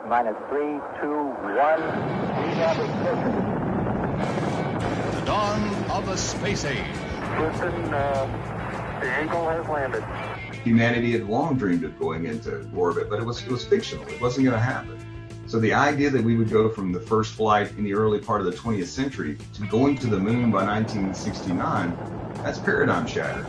minus 3, 2, 1. We have ignition. The dawn of the space age. Houston, the Eagle has landed. Humanity had long dreamed of going into orbit, but it was fictional. It wasn't going to happen. So the idea that we would go from the first flight in the early part of the 20th century to going to the moon by 1969, that's paradigm shattering.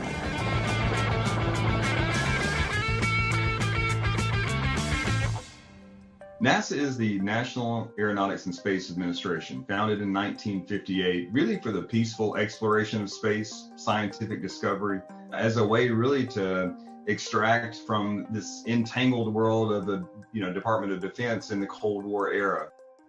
NASA is the National Aeronautics and Space Administration, founded in 1958, really for the peaceful exploration of space, scientific discovery, as a way really to extract from this entangled world of the Department of Defense in the Cold War era.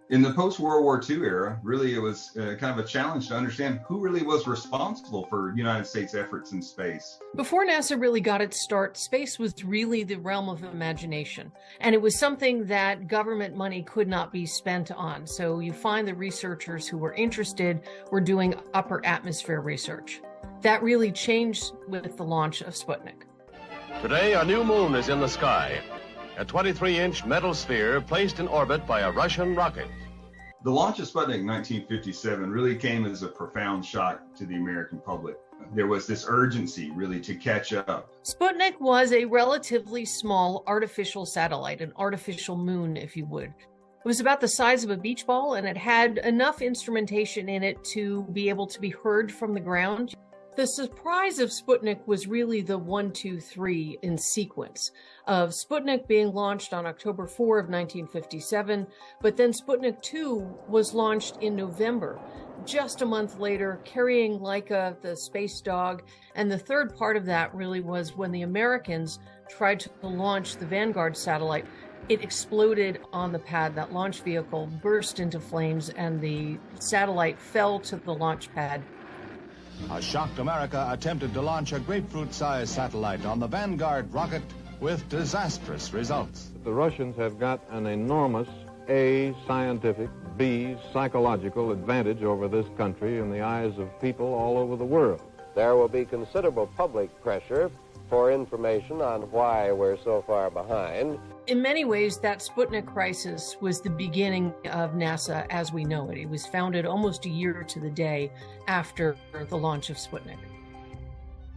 In the post-World War II era, really it was kind of a challenge to understand who really was responsible for United States efforts in space. Before NASA really got its start, space was really the realm of imagination. And it was something that government money could not be spent on. So you find the researchers who were interested were doing upper atmosphere research. That really changed with the launch of Sputnik. Today, a new moon is in the sky. A 23-inch metal sphere placed in orbit by a Russian rocket. The launch of Sputnik in 1957 really came as a profound shock to the American public. There was this urgency really to catch up. Sputnik was a relatively small artificial satellite, an artificial moon, if you would. It was about the size of a beach ball, and it had enough instrumentation in it to be able to be heard from the ground. The surprise of Sputnik was really the 1, 2, 3 in sequence of Sputnik being launched on October 4 of 1957, but then Sputnik 2 was launched in November, just a month later, carrying Laika, the space dog. And the third part of that really was when the Americans tried to launch the Vanguard satellite. It exploded on the pad. That launch vehicle burst into flames, and the satellite fell to the launch pad. A shocked America attempted to launch a grapefruit-sized satellite on the Vanguard rocket with disastrous results. The Russians have got an enormous A, scientific, B, psychological advantage over this country in the eyes of people all over the world. There will be considerable public pressure for information on why we're so far behind. In many ways, that Sputnik crisis was the beginning of NASA as we know it. It was founded almost a year to the day after the launch of Sputnik.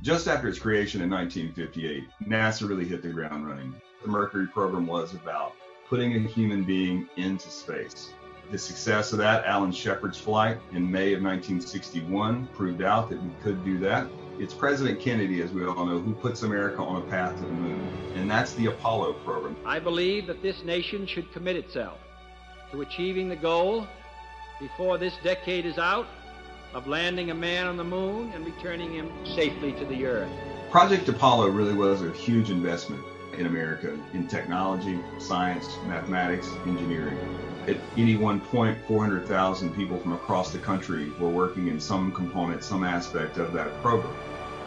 Just after its creation in 1958, NASA really hit the ground running. The Mercury program was about putting a human being into space. The success of that, Alan Shepard's flight in May of 1961, proved out that we could do that. It's President Kennedy, as we all know, who puts America on a path to the moon, and that's the Apollo program. I believe that this nation should commit itself to achieving the goal before this decade is out of landing a man on the moon and returning him safely to the Earth. Project Apollo really was a huge investment in America in technology, science, mathematics, engineering. At any one point, 400,000 people from across the country were working in some component, some aspect of that program.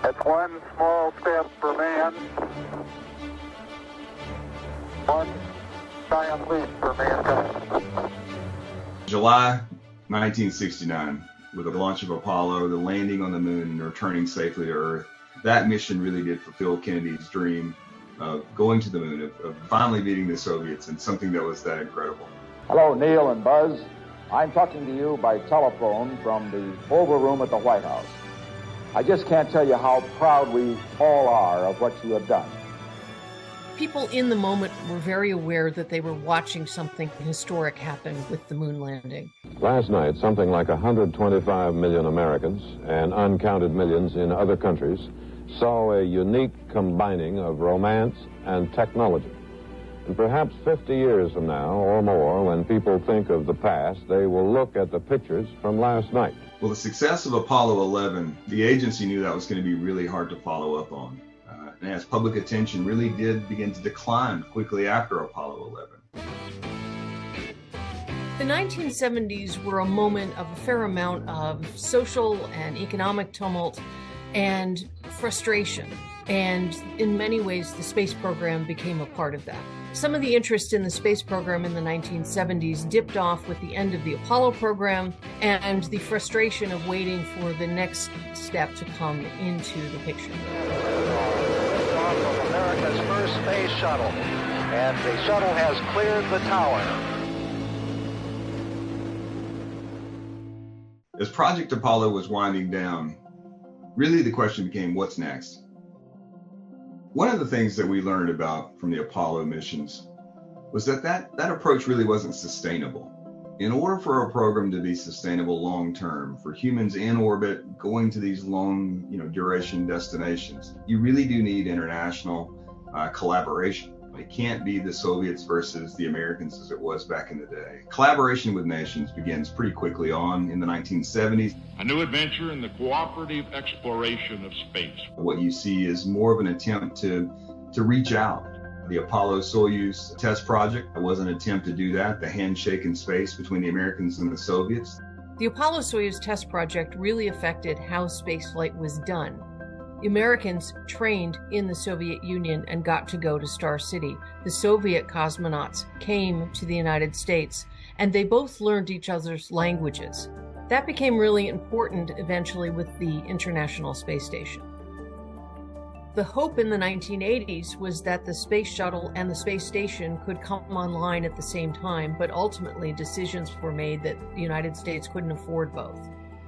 That's one small step for man, one giant leap for mankind. July 1969, with the launch of Apollo, the landing on the moon and returning safely to Earth, that mission really did fulfill Kennedy's dream of going to the moon, of finally beating the Soviets, and something that was that incredible. Hello, Neil and Buzz. I'm talking to you by telephone from the Oval Room at the White House. I just can't tell you how proud we all are of what you have done. People in the moment were very aware that they were watching something historic happen with the moon landing. Last night, something like 125 million Americans and uncounted millions in other countries saw a unique combining of romance and technology. And perhaps 50 years from now or more, when people think of the past, they will look at the pictures from last night. Well, the success of Apollo 11, the agency knew that was going to be really hard to follow up on. And as public attention really did begin to decline quickly after Apollo 11. The 1970s were a moment of a fair amount of social and economic tumult and frustration. And in many ways, the space program became a part of that. Some of the interest in the space program in the 1970s dipped off with the end of the Apollo program and the frustration of waiting for the next step to come into the picture. America's first space shuttle, and the shuttle has cleared the tower. As Project Apollo was winding down, really the question became, what's next? One of the things that we learned about from the Apollo missions was that approach really wasn't sustainable. In order for a program to be sustainable long-term, for humans in orbit going to these long, duration destinations, you really do need international collaboration. It can't be the Soviets versus the Americans as it was back in the day. Collaboration with nations begins pretty quickly on in the 1970s. A new adventure in the cooperative exploration of space. What you see is more of an attempt to reach out. The Apollo-Soyuz test project was an attempt to do that, the handshake in space between the Americans and the Soviets. The Apollo-Soyuz test project really affected how spaceflight was done. The Americans trained in the Soviet Union and got to go to Star City. The Soviet cosmonauts came to the United States, and they both learned each other's languages. That became really important eventually with the International Space Station. The hope in the 1980s was that the space shuttle and the space station could come online at the same time, but ultimately decisions were made that the United States couldn't afford both.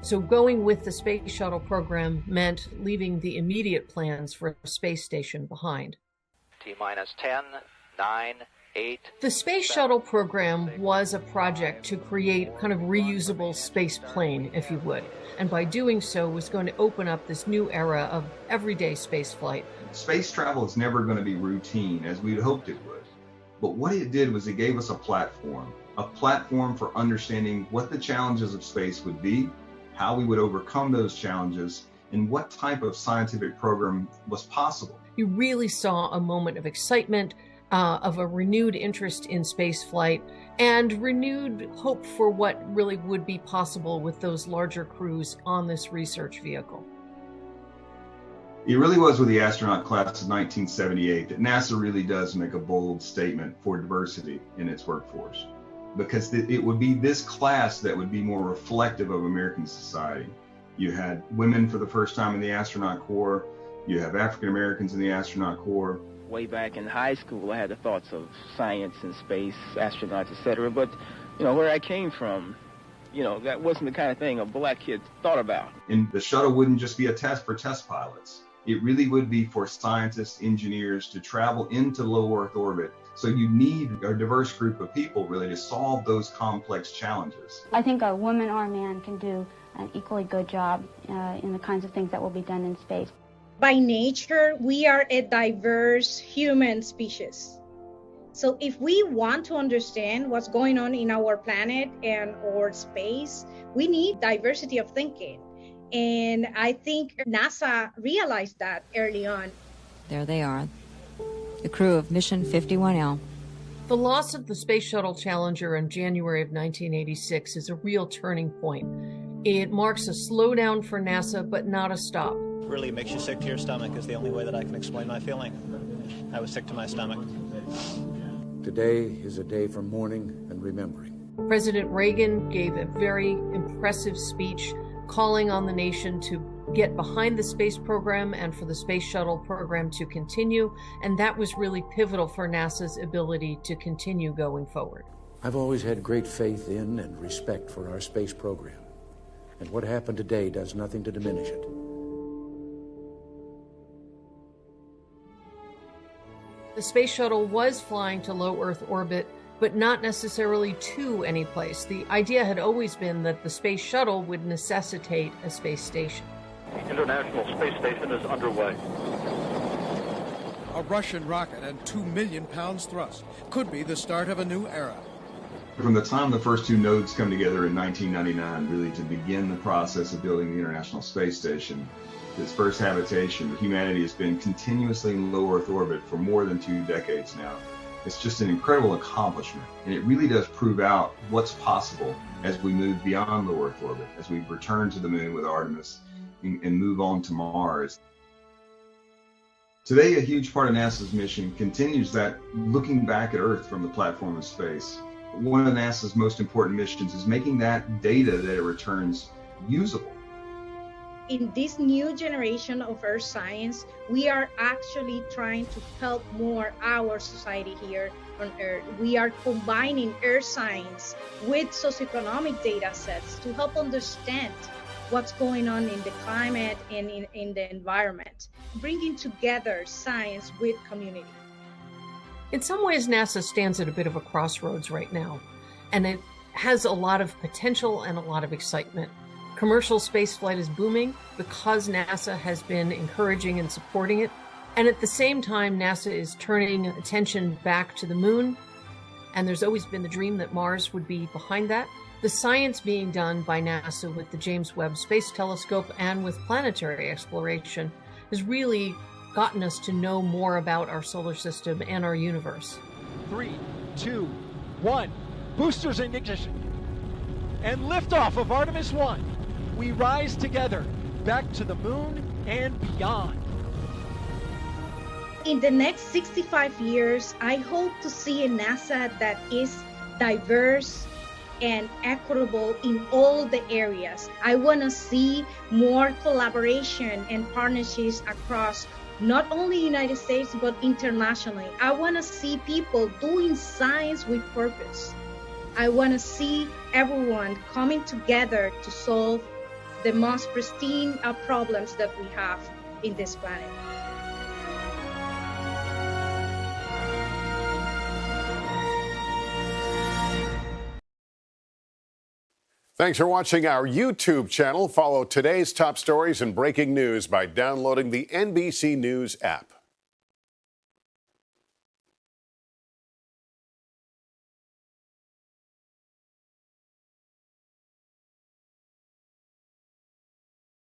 So going with the space shuttle program meant leaving the immediate plans for a space station behind. T-minus 10, 9, 8. The space shuttle program was a project to create kind of reusable space plane, if you would. And by doing so was going to open up this new era of everyday space flight. Space travel is never going to be routine as we'd hoped it would. But what it did was it gave us a platform for understanding what the challenges of space would be, how we would overcome those challenges, and what type of scientific program was possible. You really saw a moment of excitement, of a renewed interest in space flight, and renewed hope for what really would be possible with those larger crews on this research vehicle. It really was with the astronaut class of 1978 that NASA really does make a bold statement for diversity in its workforce, because it would be this class that would be more reflective of American society. You had women for the first time in the astronaut corps. You have African Americans in the astronaut corps. Way back in high school, I had the thoughts of science and space, astronauts, etc. But, where I came from, that wasn't the kind of thing a black kid thought about. And the shuttle wouldn't just be a test for test pilots. It really would be for scientists, engineers to travel into low Earth orbit. So you need a diverse group of people really to solve those complex challenges. I think a woman or a man can do an equally good job in the kinds of things that will be done in space. By nature, we are a diverse human species. So if we want to understand what's going on in our planet and or space, we need diversity of thinking. And I think NASA realized that early on. There they are, the crew of Mission 51L. The loss of the Space Shuttle Challenger in January of 1986 is a real turning point. It marks a slowdown for NASA, but not a stop. Really makes you sick to your stomach is the only way that I can explain my feeling. I was sick to my stomach. Today is a day for mourning and remembering. President Reagan gave a very impressive speech calling on the nation to get behind the space program and for the space shuttle program to continue, and that was really pivotal for NASA's ability to continue going forward. I've always had great faith in and respect for our space program, and what happened today does nothing to diminish it. The space shuttle was flying to low Earth orbit, but not necessarily to any place. The idea had always been that the space shuttle would necessitate a space station. The International Space Station is underway. A Russian rocket and 2 million pounds thrust could be the start of a new era. From the time the first two nodes come together in 1999, really to begin the process of building the International Space Station, its first habitation, humanity has been continuously in low Earth orbit for more than 2 decades now. It's just an incredible accomplishment, and it really does prove out what's possible as we move beyond low Earth orbit, as we return to the moon with Artemis and move on to Mars. Today, a huge part of NASA's mission continues that looking back at Earth from the platform of space. One of NASA's most important missions is making that data that it returns usable. in this new generation of earth science, we are actually trying to help more our society here on Earth. We are combining earth science with socioeconomic data sets to help understand what's going on in the climate and in the environment, bringing together science with community. In some ways, NASA stands at a bit of a crossroads right now, and it has a lot of potential and a lot of excitement. Commercial spaceflight is booming because NASA has been encouraging and supporting it. And at the same time, NASA is turning attention back to the moon. And there's always been the dream that Mars would be behind that. The science being done by NASA with the James Webb Space Telescope and with planetary exploration has really gotten us to know more about our solar system and our universe. 3, 2, 1. Boosters in ignition. And liftoff of Artemis 1. We rise together back to the moon and beyond. In the next 65 years, I hope to see a NASA that is diverse and equitable in all the areas. I want to see more collaboration and partnerships across not only the United States, but internationally. I want to see people doing science with purpose. I want to see everyone coming together to solve the most pristine problems that we have in this planet. Thanks for watching our YouTube channel. Follow today's top stories and breaking news by downloading the NBC News app.